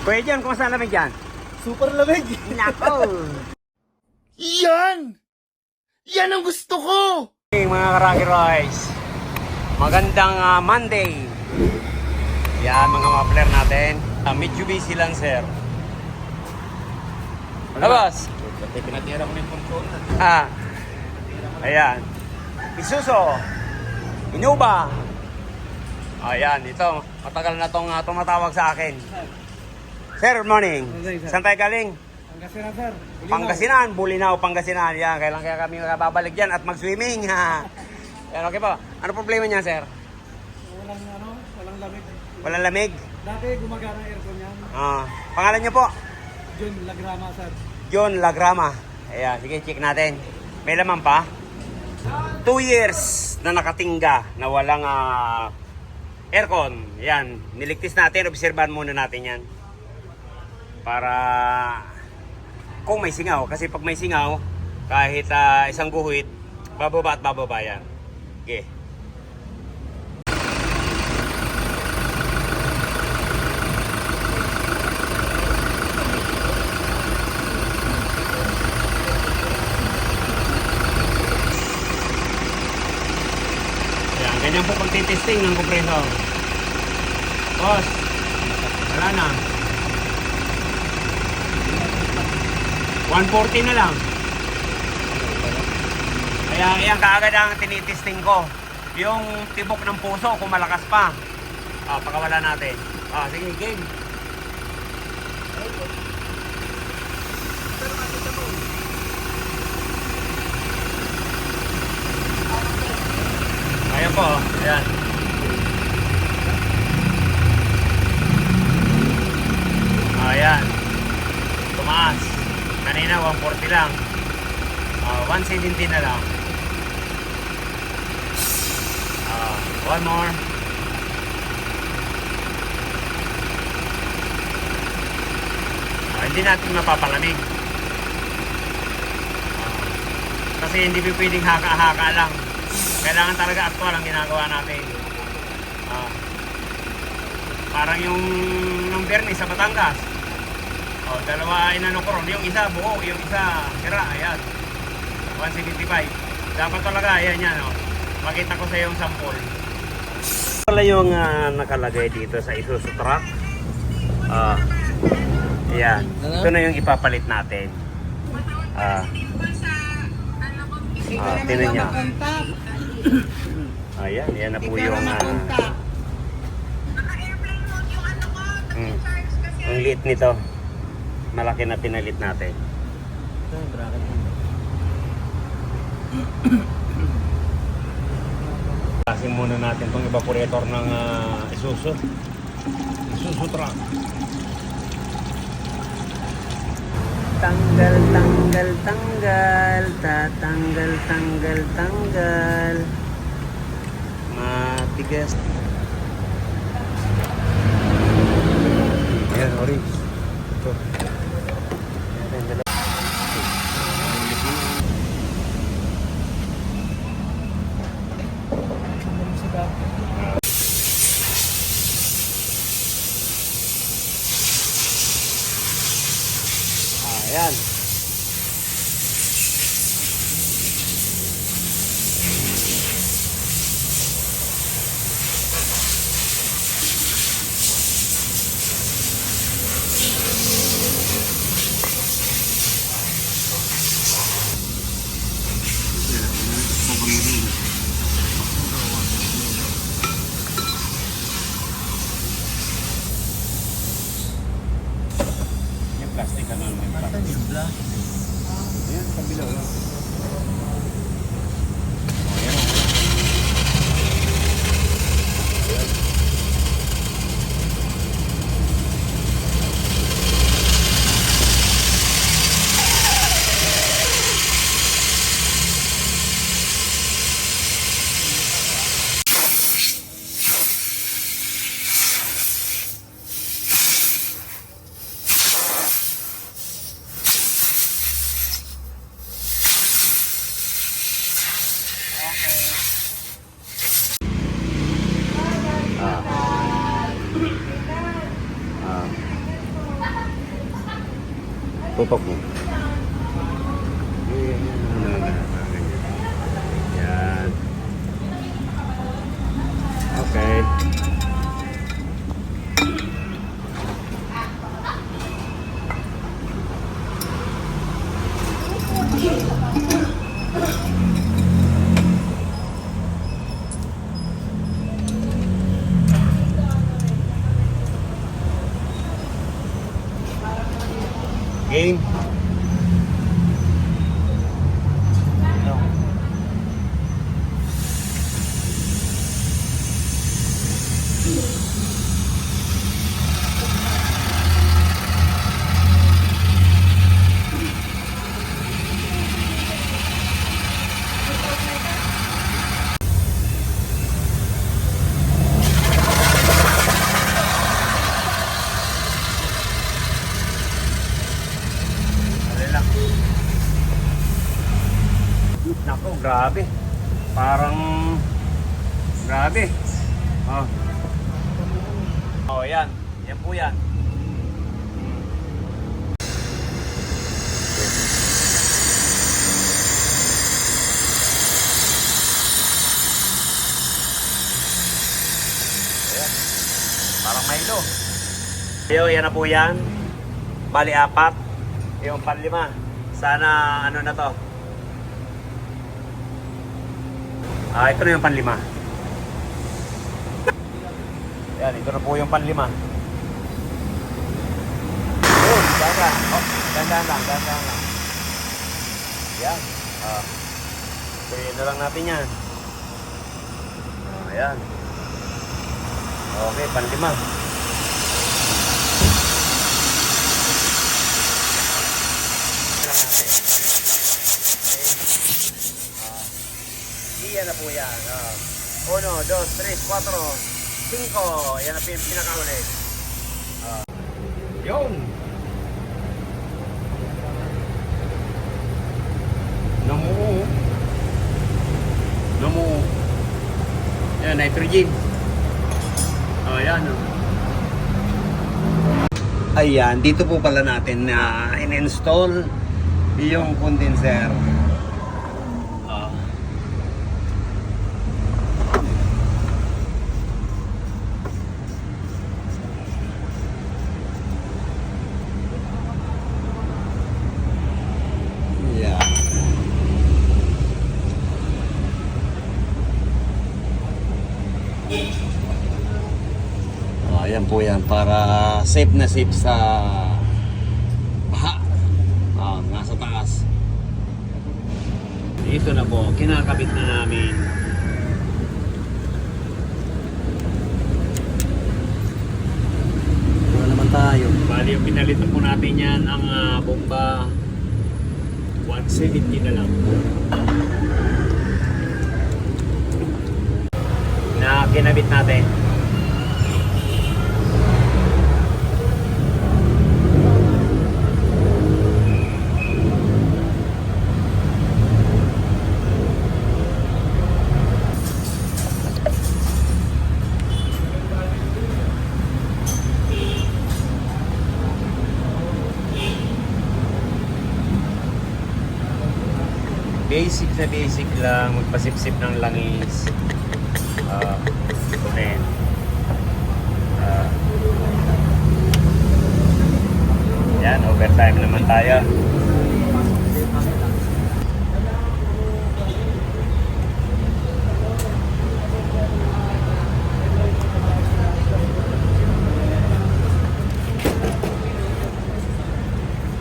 Kuya John, kumusta ang lamig dyan? Super lamig. Nako! Yan! Yan ang gusto ko! Hey, mga Karaki Roys, magandang Monday. Yan mga mapler natin. Mitsubishi Lancer. Labas! Pinatira ko na yung ponton. Ayan. Isuzu. Innova. Ayan, ito. Matagal na itong tumatawag sa akin. Sir, good morning. Saan tayo galing? Pangasinan, sir. Pangasinan, Bulinaw, Pangasinan. Yan, kaya kami babalik dyan at mag-swimming. Yan, okay po. Ano problema niya, sir? Walang lamig. Walang lamig? Dati gumagana ang aircon yan. Pangalan niyo po? John Lagrama, sir. John Lagrama. Ayan, sige, check natin. May laman pa? 2 years na nakatingga na walang aircon. Yan, niligtis natin. Obserbahan muna natin yan. Para kung may singaw. Kasi pag may singaw, kahit isang guhit, bababa at bababa yan. Okay. Yan, ganyan po pagtitesting ng kompresor. Boss, wala na. 140 na lang. Kaya yan kaagad ang tinitesting ko. Yung tibok ng puso kung malakas pa. Pakawala natin. Sige, game. Ayan po. Ayan. Ayan. Tumaas. Kanina 140 lang. 170 na lang. One more. Hindi natin mapapalamig. Kasi hindi pwedeng haka-haka lang. Kailangan talaga actual ang ginagawa natin. Parang yung nung Bernie sa Batangas. Dalawa inano ko ron. Yung isa buo, yung isa sira. Ayan. 175. Dapat talaga, ayan yan. Makita ko sa yung sample. Wala yung nakalagay dito sa Isuzu truck. Ayan. Ito na yung ipapalit natin. Tinan niya. Ayan, yan na po yung ang liit nito. Malaki na pinalit natin. Kasin muna natin itong evaporator ng Isuzu truck. Tanggal, tanggal, tanggal. Tatanggal, tanggal, tanggal. Matigas. Ayan, orange. Ito. Ayan. Yung plastic ano naman yung plastic. Ayan, kabila lang. Tutok mo. Yan. Okay. Game. Nako, grabe. Parang grabe. Oh. Oh, yan. Yan po yan. Ayan. Parang Milo. Yan na po yan. Bali, 4. Yung panlima. Sana ano na to. Ito na yung panlima. Yan, ito na po yung panlima. Oh, dahan. Oh, dahan lang. Yan. Tuloy na lang natin yan. Ayan. Okay, panlima. Yan na po yan. 1, 2, 3, 4, 5. Yan na pinakaulit. Yun. Namu. Yan, nitrogen. Yan. Ayan, dito po pala natin na in-install yung condenser. Ayan po yan para safe na safe sa baha. Nasa taas. Ito na po, kinakabit na namin. Wala naman tayo. Bali, yung pinalitan po natin yan ang bomba 170 na lang. Na kinabit natin. Basic lang, magpasipsip ng langis. Then, yan, overtime naman tayo.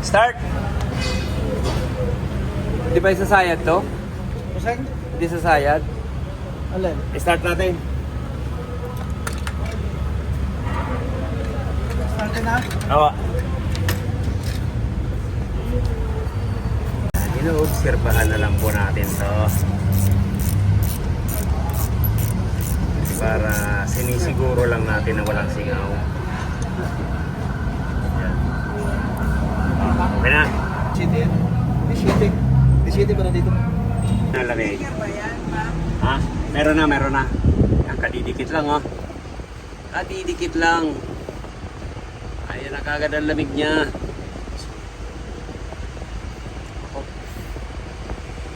Start! Di ba isasayad to? Puseng? Hindi sasayad? Alin? Start natin. Start na? Oo. Inoobserbahan na lang po natin to. Para sinisiguro lang natin na walang singaw. Yan. Okay na. City yan? Di city para dito? Nalamig. Ha? Meron na. Ang kadidikit lang, oh. Kadidikit lang. Ayan na kagad ang lamig niya.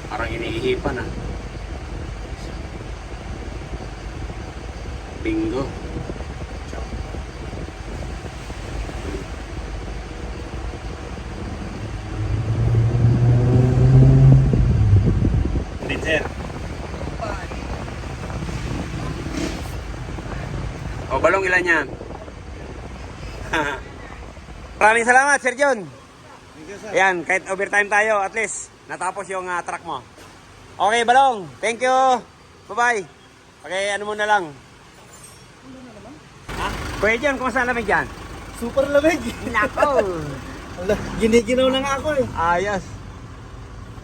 Parang iniihipan ah. Bingo. Din sir. O balong ilan yan? Maraming salamat Sir John. Thank you, sir. Ayan, kahit overtime tayo, at least natapos yung truck mo. Okay, Balong. Thank you. Bye-bye. Okay, ano mo na lang. Ha? Kuya John, kumusta ang lamig dyan? Super lamig. Nako. Wala, giniginaw na nga ako eh. Ayos.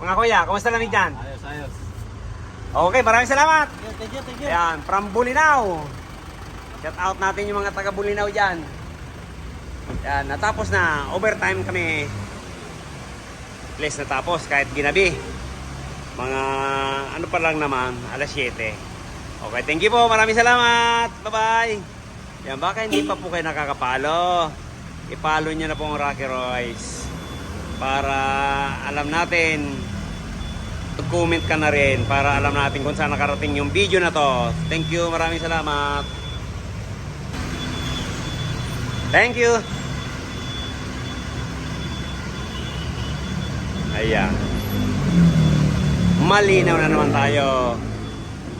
Mga kuya, kumusta ang lamig dyan? Ayos, ayos. Okay, maraming salamat. Thank you, thank you. Ayan, from Bulinaw. Shout out natin yung mga taga Bulinaw dyan. Ayan, natapos na. Overtime kami. At least natapos kahit ginabi. Mga ano pa lang naman, alas 7. Okay, thank you po. Maraming salamat. Bye-bye. Yan, baka hindi pa po kayo nakakapalo. Ipalo nyo na po ang Rocky Royce. Para alam natin. Comment ka na rin para alam natin kung saan nakarating yung video na to. Thank you. Maraming salamat. Thank you. Ayan. Malinaw na naman tayo.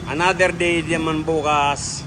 Another day naman bukas.